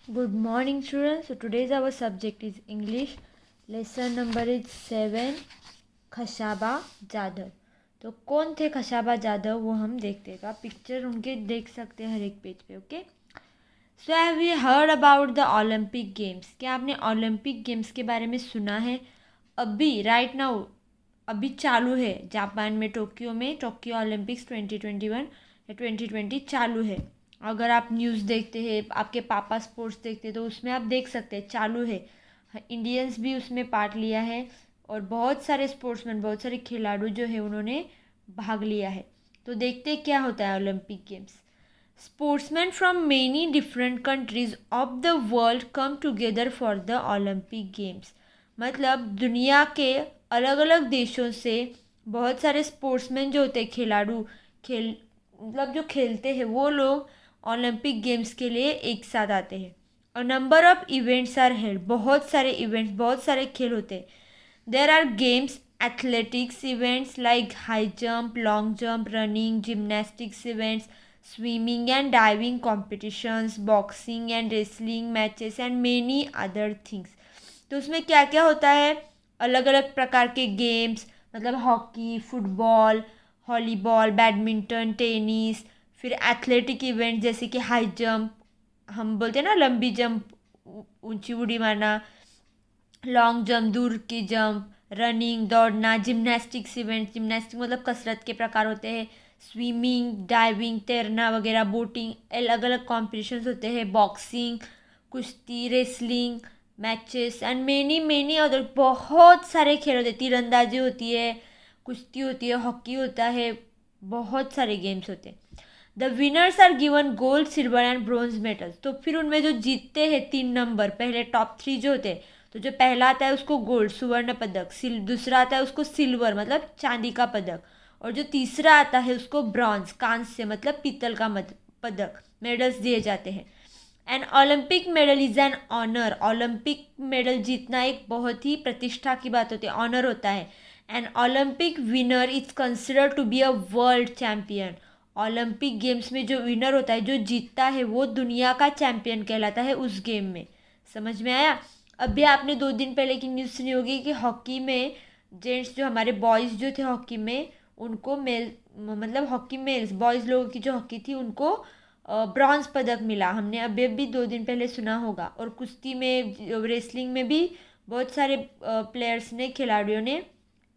Good morning, students. So today's our subject is English. Lesson number is 7. Khashaba Jadhav. तो कौन थे खशाबा जाधव वो हम देखते हैं. आप पिक्चर उनके देख सकते हैं हर एक पेज पे. Okay. So have you heard about the Olympic games. क्या आपने ओलंपिक गेम्स के बारे में सुना है? अभी राइट नाउ अभी चालू है जापान में, टोक्यो में. टोक्यो ओलंपिक्स 2021 या 2020 चालू है. अगर आप न्यूज़ देखते हैं, आपके पापा स्पोर्ट्स देखते हैं, तो उसमें आप देख सकते हैं चालू है. इंडियंस भी उसमें पार्ट लिया है और बहुत सारे स्पोर्ट्समैन, बहुत सारे खिलाड़ू जो है उन्होंने भाग लिया है. तो देखते हैं क्या होता है Olympic games. Sportsman from many different countries of the world come together for the Olympic games. मतलब दुनिया के अलग अलग देशों से बहुत सारे स्पोर्ट्समैन जो होते हैं, खिलाड़ू, मतलब जो खेलते हैं, वो लोग ओलंपिक गेम्स के लिए एक साथ आते हैं. A number of events are held. बहुत सारे इवेंट्स, बहुत सारे खेल होते हैं. There are games, athletics events like high jump, long jump, running, gymnastics events, swimming and diving competitions, boxing and wrestling matches and many other things. तो उसमें क्या क्या होता है? अलग अलग प्रकार के गेम्स, मतलब hockey, football, volleyball, badminton, tennis. फिर एथलेटिक इवेंट जैसे कि हाई जंप, हम बोलते हैं ना लंबी जंप, ऊंची उड़ी मारना, लॉन्ग जंप, दूर की जंप, रनिंग, दौड़ना, जिम्नास्टिक्स इवेंट, जिम्नास्टिक मतलब कसरत के प्रकार होते हैं, स्विमिंग, डाइविंग, तैरना वगैरह, बोटिंग, अलग अलग कॉम्पिटिशन्स होते हैं, बॉक्सिंग, कुश्ती, wrestling matches and many many other. बहुत सारे खेल होते हैं. तीरंदाजी होती है, कुश्ती होती है, हॉकी होता है, बहुत सारे गेम्स होते हैं. The winners are given gold, silver and bronze medal. तो फिर उनमें जो जीतते हैं 3 नंबर, पहले टॉप 3 जो होते हैं, तो जो पहला आता है उसको गोल्ड, स्वर्ण पदक, दूसरा आता है उसको सिल्वर मतलब चांदी का पदक, और जो तीसरा आता है उसको ब्रॉन्ज, कांस्य मतलब पीतल का पदक, मेडल्स दिए जाते हैं. An Olympic medal is an honour. Olympic medal जीतना एक बहुत ही प्रतिष्ठा की बात होती है, ऑनर होता है. An Olympic winner is considered to be a world champion. Olympic games में जो विनर होता है, जो जीतता है, वो दुनिया का चैम्पियन कहलाता है उस गेम में. समझ में आया? अभी आपने 2 दिन पहले की न्यूज़ सुनी होगी कि हॉकी में जेंट्स, जो हमारे बॉयज़ जो थे हॉकी में, उनको मेल मतलब हॉकी मेल्स, बॉयज़ लोगों की जो हॉकी थी उनको ब्रॉन्ज पदक मिला. हमने अभी अभी 2 दिन पहले सुना होगा. और कुश्ती में, रेसलिंग में भी बहुत सारे प्लेयर्स ने, खिलाड़ियों ने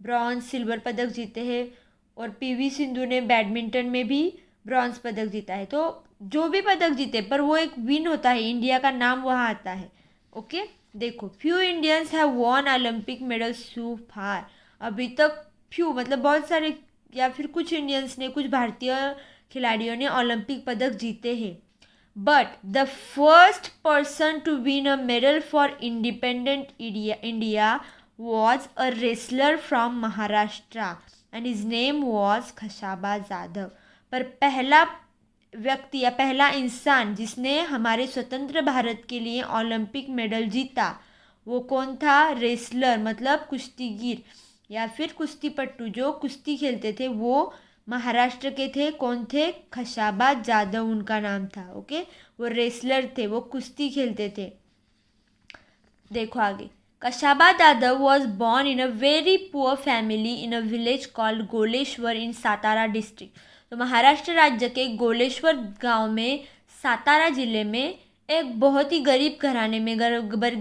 ब्रॉन्ज, सिल्वर पदक जीते हैं. और पीवी सिंधु ने बैडमिंटन में भी ब्रॉन्ज पदक जीता है. तो जो भी पदक जीते, पर वो एक विन होता है, इंडिया का नाम वहाँ आता है. ओके. देखो, few Indians have won Olympic medal so far. अभी तक फ्यू मतलब बहुत सारे, या फिर कुछ इंडियंस ने, कुछ भारतीय खिलाड़ियों ने ओलंपिक पदक जीते हैं. But the first person to win a medal for independent India was a wrestler from Maharashtra and his name was Khashaba Jadhav. पर पहला व्यक्ति या पहला इंसान जिसने हमारे स्वतंत्र भारत के लिए ओलंपिक मेडल जीता, वो कौन था? रेसलर मतलब कुश्तीगीर या फिर कुश्तीपट्टू, जो कुश्ती खेलते थे, वो महाराष्ट्र के थे. कौन थे? खशाबा जाधव उनका नाम था. ओके. वो रेसलर थे, वो कुश्ती खेलते थे. देखो आगे. Kashaba Dadav was born in a very poor family in a village called Goleshwar in Satara district. तो महाराष्ट्र राज्य के गोलेश्वर गांव में, सातारा जिले में, एक बहुत ही गरीब घराने में,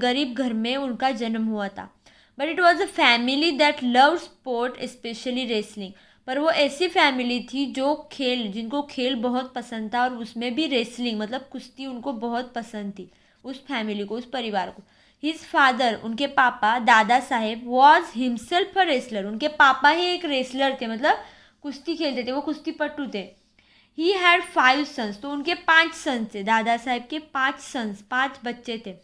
गरीब घर में उनका जन्म हुआ था. But it was a family that love sport, specially wrestling. पर वो ऐसी फैमिली थी जो जिनको खेल बहुत पसंद था, और उसमें भी रेसलिंग मतलब कुश्ती उनको बहुत पसंद थी. उस फैमिली को, उस परिवार को. हिज फादर, उनके पापा Dada Saheb, was himself a wrestler. उनके पापा ही एक रेसलर थे, मतलब कुश्ती खेलते थे, वो कुश्ती पट्टू थे. He had 5 sons. तो उनके 5 सन्स थे. दादा साहेब के 5 सन्स, 5 बच्चे थे.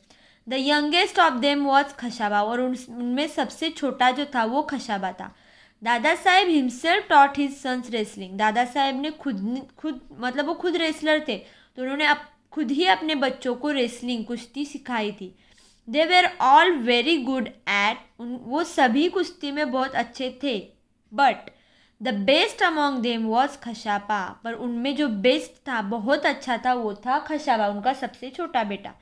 The youngest of them was Khashaba. और उनमें सबसे छोटा जो था वो खशाबा था. Dada Saheb himself taught his sons wrestling. Dada Saheb ने खुद मतलब वो खुद रेसलर थे, तो उन्होंने खुद ही अपने बच्चों को रेसलिंग, कुश्ती सिखाई थी. They were all very good at. वो सभी कुश्ती में बहुत अच्छे थे. But the best among them was Khashaba. पर उनमें जो बेस्ट था, बहुत अच्छा था, वो था खशाबा, उनका सबसे छोटा बेटा.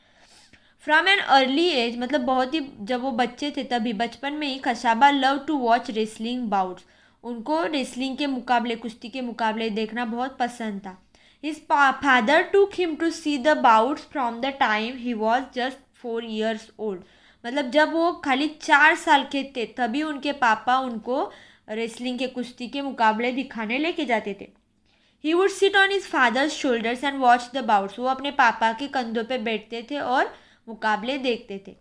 फ्रॉम एन अर्ली एज, मतलब बहुत ही जब वो बच्चे थे तभी बचपन में ही Khashaba love to watch wrestling bouts, उनको रेसलिंग के मुकाबले, कुश्ती के मुकाबले देखना बहुत पसंद था. His father took him to see the bouts from the time he was just 4 years old. मतलब जब वो खाली 4 साल के थे तभी उनके पापा उनको रेसलिंग के, कुश्ती के मुकाबले दिखाने लेके जाते थे. He would sit on his father's shoulders and watch the bouts. वो अपने पापा के कंधों पे बैठते थे और मुकाबले देखते थे.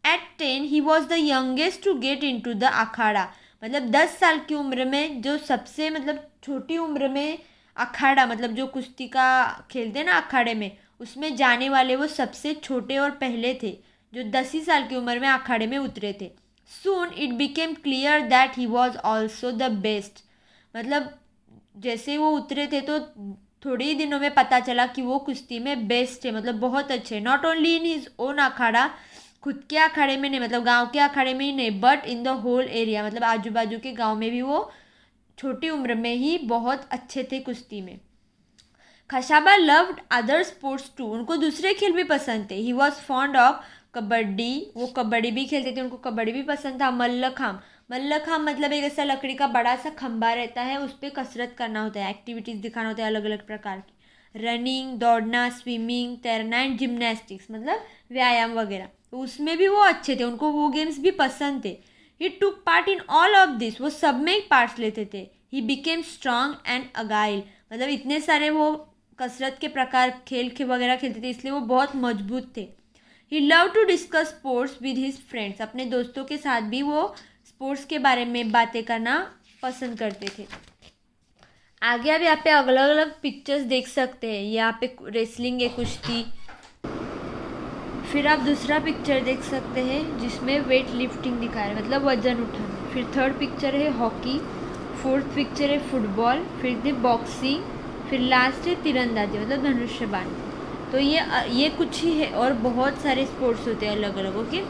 At 10 he was the youngest to get into the akhara. मतलब 10 साल की उम्र में जो सबसे, मतलब छोटी उम्र में अखाड़ा, मतलब जो कुश्ती का खेलते ना अखाड़े में, उसमें जाने वाले वो सबसे छोटे और पहले थे जो 10 ही साल की उम्र में अखाड़े में उतरे थे. Soon it became clear that he was also the best. मतलब जैसे वो उतरे थे तो थोड़े ही दिनों में पता चला कि वो कुश्ती में बेस्ट है, मतलब बहुत अच्छे. Not only in his own akhara, खुद के अखाड़े में नहीं, मतलब गांव के अखाड़े में ही नहीं, but in the whole area, मतलब आजू बाजू के गांव में भी वो छोटी उम्र में ही बहुत अच्छे थे कुश्ती में. Khashaba loved other sports to. उनको दूसरे खेल भी पसंद थे. He was fond of kabaddi. वो कबड्डी भी खेलते थे, उनको कबड्डी भी पसंद था. मल्लखाम. मल्लखाम मतलब एक ऐसा लकड़ी का बड़ा सा खंबा रहता है, उस पर कसरत करना होता है, एक्टिविटीज़ दिखाना होता है अलग अलग प्रकार की. रनिंग, दौड़ना, स्विमिंग, तैरना एंड जिम्नास्टिक्स, मतलब व्यायाम वगैरह, तो उसमें भी वो अच्छे थे, उनको वो गेम्स भी पसंद थे. He took part in all of this. वो सब में पार्ट्स लेते थे. He became strong and agile. मतलब इतने सारे वो कसरत के प्रकार खेल के वगैरह खेलते थे, इसलिए वो बहुत मजबूत थे. He love to discuss sports with his friends. अपने दोस्तों के साथ भी वो स्पोर्ट्स के बारे में बातें करना पसंद करते थे. आगे आप यहाँ पे अलग अलग पिक्चर्स देख सकते हैं. यहाँ पे रेसलिंग है, कुश्ती. फिर आप दूसरा पिक्चर देख सकते हैं जिसमें वेट लिफ्टिंग दिखा है, मतलब वजन उठाना. फिर थर्ड पिक्चर है हॉकी. फोर्थ पिक्चर है फुटबॉल. फिर बॉक्सिंग. फिर लास्ट है तीरंदाजी, मतलब धनुष्यबाण. तो ये कुछ ही है, और बहुत सारे स्पोर्ट्स होते हैं अलग अलग. Okay,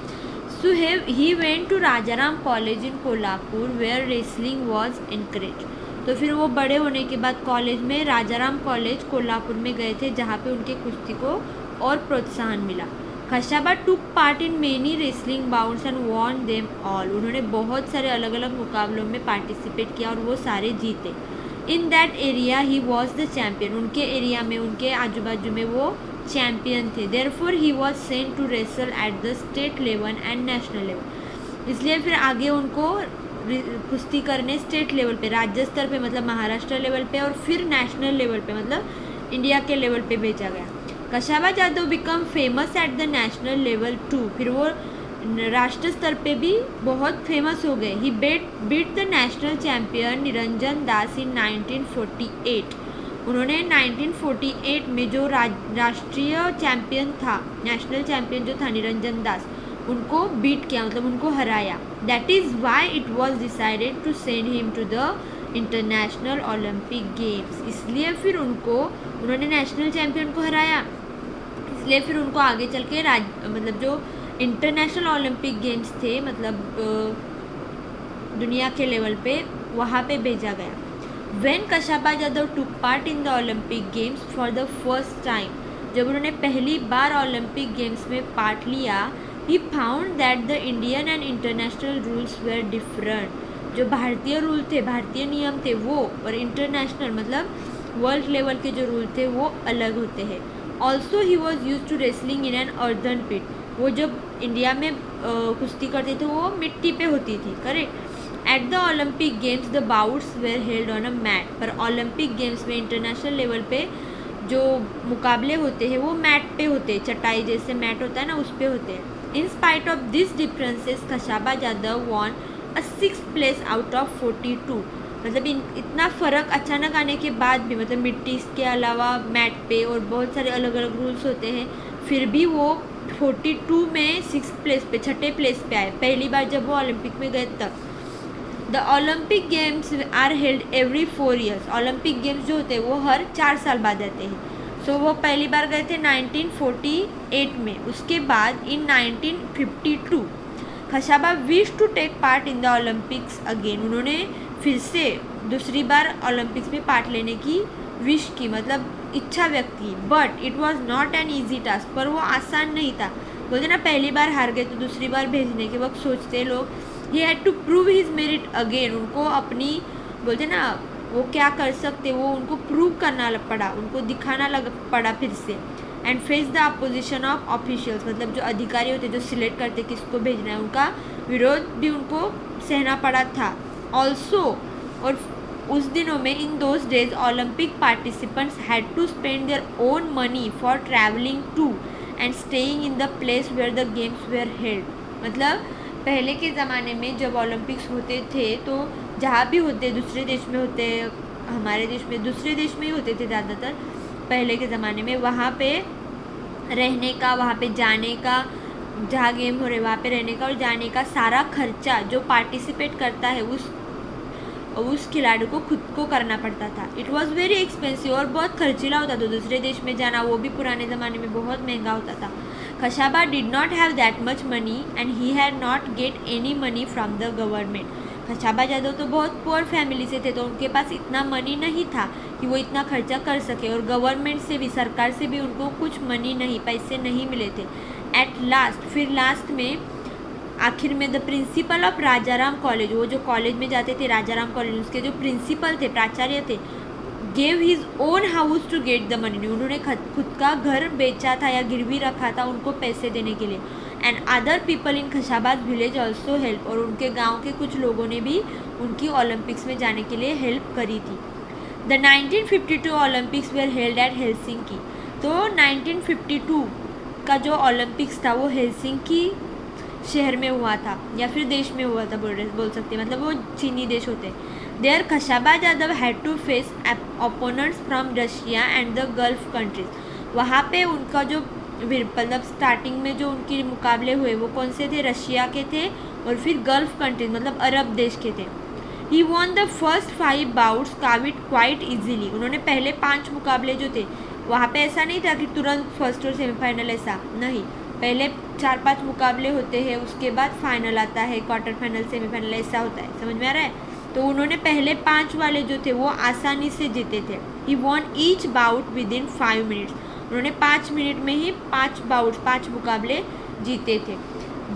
so he went to Rajaram college in Kolhapur where wrestling was encourage. तो फिर वो बड़े होने के बाद कॉलेज में राजाराम कॉलेज कोल्हापुर में गए थे, जहाँ पे उनके कुश्ती को और प्रोत्साहन मिला. Khashaba took part in many wrestling bouts and won them all. उन्होंने बहुत सारे अलग अलग मुकाबलों में पार्टिसिपेट किया और वो सारे जीते. In that area he was the champion. उनके एरिया में, उनके आजू बाजू में वो चैम्पियन थे. Therefore he was sent to wrestle at the state level and national level. इसलिए फिर आगे उनको कुश्ती करने स्टेट लेवल पे, राज्य स्तर पे, मतलब महाराष्ट्र लेवल पे, और फिर नेशनल लेवल पे, मतलब इंडिया के लेवल पे भेजा गया. Khashaba Jadhav became famous at the national level too. फिर वो राष्ट्र स्तर पे भी बहुत फेमस हो गए. He beat the national champion Niranjan Das in 1948. उन्होंने 1948 में जो राष्ट्रीय चैम्पियन था, नेशनल चैम्पियन जो था निरंजन दास, उनको बीट किया, मतलब उनको हराया. That is why it was decided to send him to the international Olympic games. इसलिए फिर उन्होंने नेशनल चैम्पियन को हराया, इसलिए फिर उनको आगे चल के मतलब जो इंटरनेशनल ओलंपिक गेम्स थे, मतलब दुनिया के लेवल पे, वहाँ पे भेजा गया. When Khashaba Jadhav took part in the Olympic games for the first time. जब उन्होंने पहली बार ओलंपिक गेम्स में पार्ट लिया, he found that the Indian and international rules were different. जो भारतीय रूल थे, भारतीय नियम थे वो, और इंटरनेशनल मतलब वर्ल्ड लेवल के जो रूल थे वो अलग होते हैं. Also he was use to wrestling in an earthen pit. वो जब इंडिया में कुश्ती करते थे वो मिट्टी पे होती थी, correct. At the Olympic games the bouts were held on a mat. पर ओलंपिक गेम्स में इंटरनेशनल लेवल पे जो मुकाबले होते हैं वो मैट पे होते हैं, चटाई जैसे मैट होता है ना, उस पे होते हैं. In spite of this differences Khashaba Jadhav won a 6th place out of 42. मतलब इतना फ़र्क अचानक आने के बाद भी, मतलब मिट्टी के अलावा मैट पे और बहुत सारे अलग अलग रूल्स होते हैं, फिर भी वो 42 में 6th प्लेस पे, 6ठे प्लेस पे आए. पहली बार जब वो ओलंपिक में गए तब. The Olympic games are held every 4 years. Olympic games जो होते हैं वो हर 4 साल बाद आते हैं. सो वो पहली बार गए थे 1948 में. उसके बाद in 1952 Khashaba wish to take part in the Olympics again. उन्होंने फिर से दूसरी बार ओलंपिक्स में पार्ट लेने की विश की, मतलब इच्छा व्यक्त की, but it was not an easy task, पर वो आसान नहीं था। बोलते ना पहली बार हार गए तो दूसरी बार भेजने के वक्त सोचते लोग, he had to prove his merit again, उनको अपनी बोलते ना वो क्या कर सकते वो उनको प्रूव करना पड़ा, उनको दिखाना पड़ा फिर से। And face the opposition of officials, मतलब जो अधिकारी होते जो सिलेक्ट करते किसको भेजना है, उनका विरोध भी उनको सहना पड़ा था ऑल्सो। और उस दिनों में in those days Olympic participants had to spend their own money for travelling to and staying in the place where the games were held. मतलब पहले के ज़माने में जब ओलंपिक्स होते थे तो जहाँ भी होते, दूसरे देश में होते, हमारे देश में दूसरे देश में ही होते थे ज़्यादातर पहले के ज़माने में, वहाँ पे रहने का, वहाँ पे जाने का, जहाँ गेम हो रहे वहाँ पे रहने का और जाने का सारा खर्चा जो पार्टिसिपेट करता है उस खिलाड़ी को खुद को करना पड़ता था। इट वॉज़ वेरी एक्सपेंसिव, और बहुत खर्चीला होता था दूसरे देश में जाना, वो भी पुराने ज़माने में बहुत महंगा होता था। Khashaba did not have that much money and he had not get any money from the government. Khashaba Jadhav तो बहुत पुअर फैमिली से थे, तो उनके पास इतना मनी नहीं था कि वो इतना खर्चा कर सके, और गवर्नमेंट से भी, सरकार से भी उनको कुछ मनी नहीं, पैसे नहीं मिले थे। एट लास्ट, फिर लास्ट में आखिर में the principle of Rajaram college, वो जो कॉलेज में जाते थे राजाराम कॉलेज, उसके जो प्रिंसिपल थे, प्राचार्य थे, gave his own house to get the money, उन्होंने खुद का घर बेचा था या गिरवी रखा था उनको पैसे देने के लिए। And other people in Khashaba's village also help, और उनके गांव के कुछ लोगों ने भी उनकी ओलंपिक्स में जाने के लिए हेल्प करी थी। The 1952 Olympics where held at Helsinki, तो 1952 का जो ओलंपिक्स था वो हेलसिंकी शहर में हुआ था या फिर देश में हुआ था बोल सकते हैं, मतलब वो चीनी देश होते। There Khashaba Jadhav had to face opponents from Russia and the Gulf countries, वहाँ पे उनका जो मतलब स्टार्टिंग में जो उनके मुकाबले हुए वो कौन से थे, रशिया के थे और फिर गल्फ कंट्रीज मतलब अरब देश के थे। He won the first 5 bouts quite quite easily, उन्होंने पहले 5 मुकाबले जो थे वहाँ पे ऐसा नहीं था कि तुरंत फर्स्ट और सेमीफाइनल, ऐसा नहीं, पहले 4-5 मुकाबले होते हैं, उसके बाद फाइनल आता है, क्वार्टर फाइनल, सेमीफाइनल, ऐसा होता है, समझ में आ रहा है। तो उन्होंने पहले 5 वाले जो थे वो आसानी से जीते थे। He won each bout within 5 minutes, उन्होंने 5 मिनट में ही 5 मुकाबले जीते थे।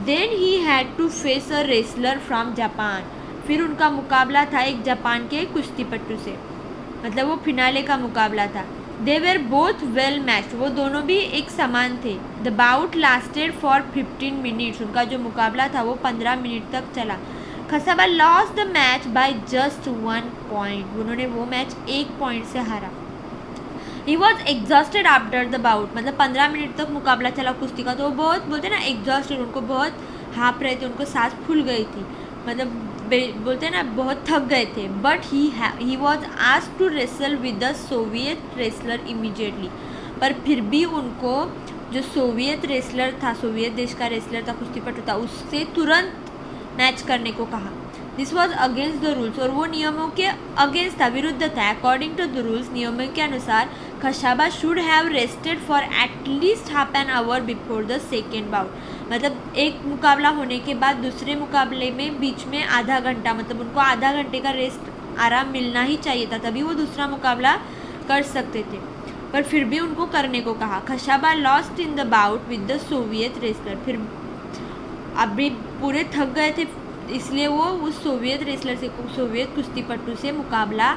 Then he had to face a wrestler from Japan, फिर उनका मुकाबला था एक जापान के कुश्तीपट्टू से, मतलब वो फिनाले का मुकाबला था। They were both well matched, वो दोनों भी एक समान थे। The bout lasted for 15 minutes, उनका जो मुकाबला था वो 15 मिनट तक चला। Khashaba lost the match by just 1 point, उन्होंने वो मैच 1 पॉइंट से हारा। He was exhausted after the bout, मतलब 15 मिनट तक मुकाबला चला कुश्ती का, तो वो बहुत बोलते ना एग्जॉस्टेड, उनको बहुत हाँप रहे थे, उनको सांस फूल गई थी, मतलब बोलते ना बहुत थक गए थे। But he was asked to wrestle with the Soviet wrestler immediately, पर फिर भी उनको जो सोवियत रेसलर था, सोवियत देश का रेसलर था, कुश्तीपटू था, उससे तुरंत मैच करने को कहा। This was against the rules, और वो नियमों के अगेंस्ट था, विरुद्ध था। अकॉर्डिंग टू द रूल्स, नियमों के अनुसार Khashaba should have rested for at least half an hour before the second bout, मतलब एक मुकाबला होने के बाद दूसरे मुकाबले में बीच में आधा घंटा, मतलब उनको आधा घंटे का रेस्ट आराम मिलना ही चाहिए था, तभी वो दूसरा मुकाबला कर सकते थे, पर फिर भी उनको करने को कहा। Khashaba lost in the bout with the Soviet wrestler, फिर अभी पूरे थक गए थे इसलिए वो उस सोवियत रेसलर से, सोवियत कुश्तीपट्टू से मुकाबला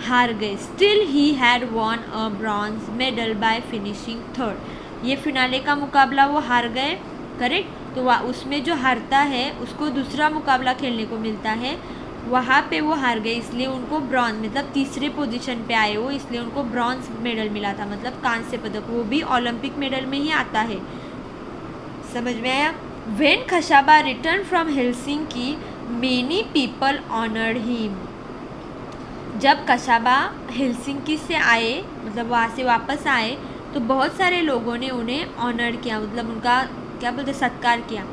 हार गए। Still he had won a bronze medal by finishing 3rd, ये फिनाले का मुकाबला वो हार गए, करेक्ट। तो उसमें जो हारता है उसको दूसरा मुकाबला खेलने को मिलता है, वहाँ पे वो हार गए, इसलिए उनको ब्रॉन्ज, मतलब तीसरे पोजीशन पे आए वो, इसलिए उनको ब्रॉन्ज मेडल मिला था, मतलब कांस्य पदक, वो भी ओलंपिक मेडल में ही आता है, समझ में आया। When Khashaba returned from Helsinki, many people honored him. जब खशाबा हेलसिंकी से आए, मतलब वहाँ से वापस आए, तो बहुत सारे लोगों ने उन्हें ऑनर किया, मतलब उनका क्या बोलते सत्कार किया।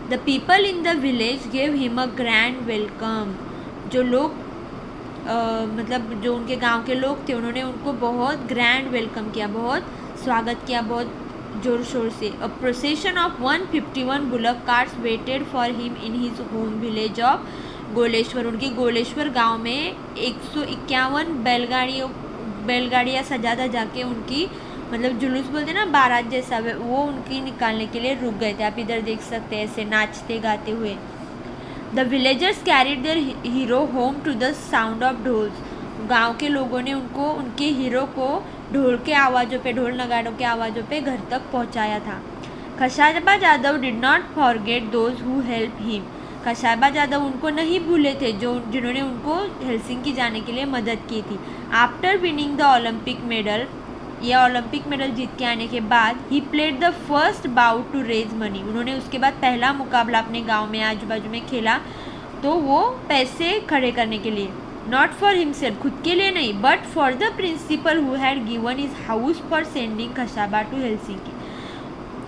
The people in the village gave him a grand welcome, जो लोग मतलब जो उनके गांव के लोग थे उन्होंने उनको बहुत ग्रैंड वेलकम किया, बहुत स्वागत किया, बहुत जोर शोर से। A procession of 151 bullock carts waited for him in his home village of Goleshwar, उनके गोलेश्वर गांव में 151 बैलगाड़ियाँ सजा धजा के उनकी मतलब जुलूस बोलते ना, बारात जैसा, वो उनकी निकालने के लिए रुक गए थे। आप इधर देख सकते हैं ऐसे नाचते गाते हुए। The villagers carried their hero home to the sound of dhols. गांव के लोगों ने उनको, उनके हीरो को ढोल के आवाज़ों पे, ढोल नगाड़ों के आवाज़ों पे घर तक पहुंचाया था। Khashaba Jadhav did not forget those who help him. Khashaba Jadhav उनको नहीं भूले थे जिन्होंने उनको हेलसिंकी जाने के लिए मदद की थी। After winning the Olympic medal, यह ओलंपिक मेडल जीत के आने के बाद, he played the first bout to raise money. उन्होंने उसके बाद पहला मुकाबला अपने गांव में आजू बाजू में खेला, तो वो पैसे खड़े करने के लिए, नॉट फॉर हिमसेल्फ, खुद के लिए नहीं, but for the principal who had given his house for sending Khashaba to Helsinki.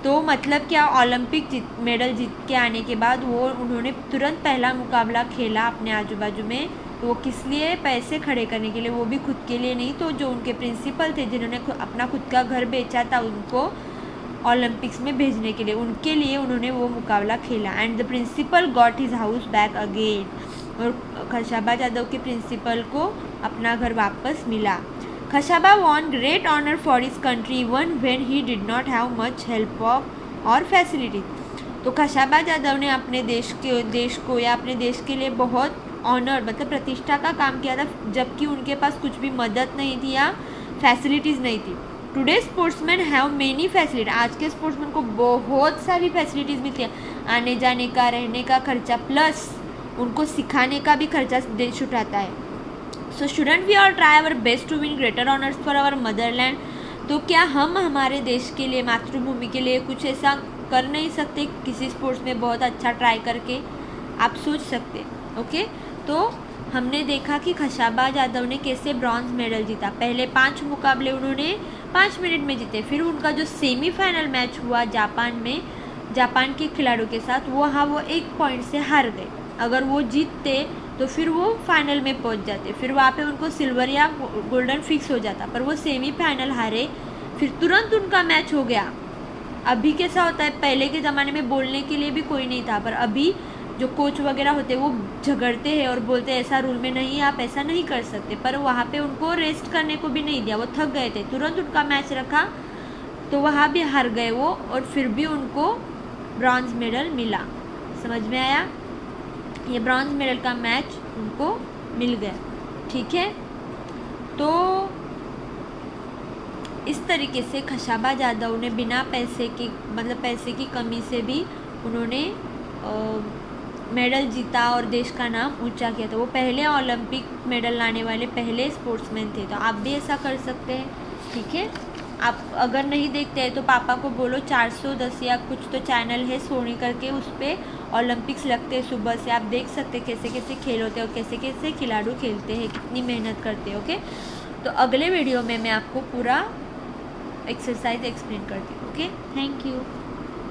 तो मतलब क्या, ओलंपिक मेडल जीत के आने के बाद उन्होंने तुरंत पहला मुकाबला खेला अपने आजू बाजू में, तो वो किस लिए, पैसे खड़े करने के लिए, वो भी खुद के लिए नहीं। तो जो उनके प्रिंसिपल थे जिन्होंने अपना खुद का घर बेचा था उनको ओलंपिक्स में भेजने के लिए, उनके लिए उन्होंने वो मुकाबला खेला। And the principal got his house back again. और खशाबा जादव के प्रिंसिपल को अपना घर वापस मिला। Khashaba won great honour for his country even when he did not have much help of और फैसिलिटीज। तो खशाबा जादव ने अपने देश को या अपने देश के लिए बहुत ऑनर मतलब प्रतिष्ठा का काम किया था, जबकि उनके पास कुछ भी मदद नहीं थी या फैसिलिटीज़ नहीं थी। Today sportsman have many facility. आज के स्पोर्ट्समैन को बहुत सारी फैसिलिटीज़ मिलती है, आने जाने का, रहने का खर्चा, प्लस उनको सिखाने का भी खर्चा देश उठाता है। So shouldn't we all try our best to win greater honours for our motherland. तो क्या हम हमारे देश के लिए, मातृभूमि के लिए कुछ ऐसा कर नहीं सकते किसी स्पोर्ट्स में बहुत अच्छा ट्राई करके? आप सोच सकते। ओके, तो हमने देखा कि खशाबा जादव ने कैसे ब्रॉन्ज मेडल जीता। पहले 5 मुकाबले उन्होंने 5 मिनट में जीते। फिर उनका जो सेमीफाइनल मैच हुआ जापान के खिलाड़ियों के साथ, वहाँ वो 1 पॉइंट से हार गए। अगर वो जीतते तो फिर वो फाइनल में पहुंच जाते, फिर वहाँ पे उनको सिल्वर या गोल्डन फिक्स हो जाता, पर वो सेमीफाइनल हारे, फिर तुरंत उनका मैच हो गया। अभी कैसा होता है, पहले के ज़माने में बोलने के लिए भी कोई नहीं था, पर अभी जो कोच वगैरह होते हैं वो झगड़ते हैं और बोलते हैं ऐसा रूल में नहीं, आप ऐसा नहीं कर सकते। पर वहाँ पे उनको रेस्ट करने को भी नहीं दिया, वो थक गए थे, तुरंत उनका मैच रखा, तो वहाँ भी हार गए वो, और फिर भी उनको ब्रॉन्ज मेडल मिला। समझ में आया? ये ब्रॉन्ज मेडल का मैच उनको मिल गया। ठीक है, तो इस तरीके से खशाबा जादव ने बिना पैसे की कमी से भी उन्होंने मेडल जीता और देश का नाम ऊंचा किया था। वो पहले ओलंपिक मेडल लाने वाले पहले स्पोर्ट्समैन थे, तो आप भी ऐसा कर सकते हैं। ठीक है, आप अगर नहीं देखते हैं तो पापा को बोलो 410 या कुछ तो चैनल है सोनी करके, उस पर ओलंपिक्स लगते हैं सुबह से, आप देख सकते हैं कैसे कैसे खेल होते हैं और कैसे कैसे खिलाड़ी खेलते हैं, कितनी मेहनत करते हैं। ओके, तो अगले वीडियो में मैं आपको पूरा एक्सरसाइज एक्सप्लेन करती हूँ। Okay, thank you.